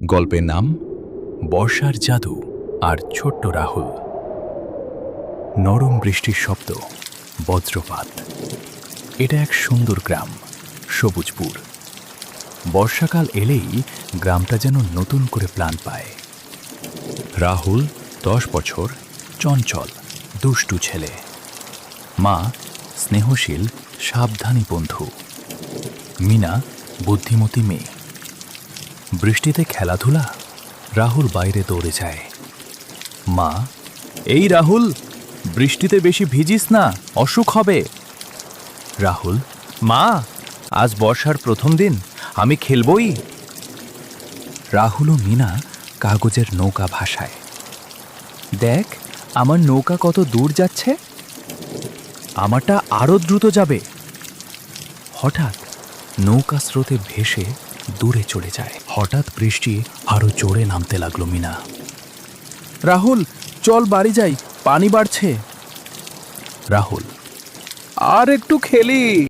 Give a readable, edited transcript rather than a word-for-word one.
গল্পের নাম বর্ষার জাদু আর ছোট্ট রাহুল। নরম বৃষ্টির শব্দ, বজ্রপাত। এটা এক সুন্দর গ্রাম, সবুজপুর। বর্ষাকাল এলেই গ্রামটা যেন নতুন করে প্রাণ পায়। রাহুল 10 বছর, চঞ্চল, দুষ্টু ছেলে। মা স্নেহশীল, সাবধানী বন্ধু। মিনা বুদ্ধিমতী মেয়ে। বৃষ্টিতে খেলাধুলা, রাহুল বাইরে দৌড়ে যায়। মা, এই রাহুল, বৃষ্টিতে বেশি ভিজিস না, অসুখ হবে। রাহুল, মা, আজ বর্ষার প্রথম দিন, আমি খেলবই। রাহুল ও মিনা কাগজের নৌকা ভাসায়। দেখ, আমার নৌকা কত দূর যাচ্ছে। আমারটা আরো দ্রুত যাবে। হঠাৎ নৌকা স্রোতে ভেসে দূরে চলে যায়। হঠাৎ বৃষ্টি আরো জোরে নামতে লাগলো। মিনা, রাহুল, চল বাড়ি যাই, পানি বাড়ছে। রাহুল, আর একটু খেলি।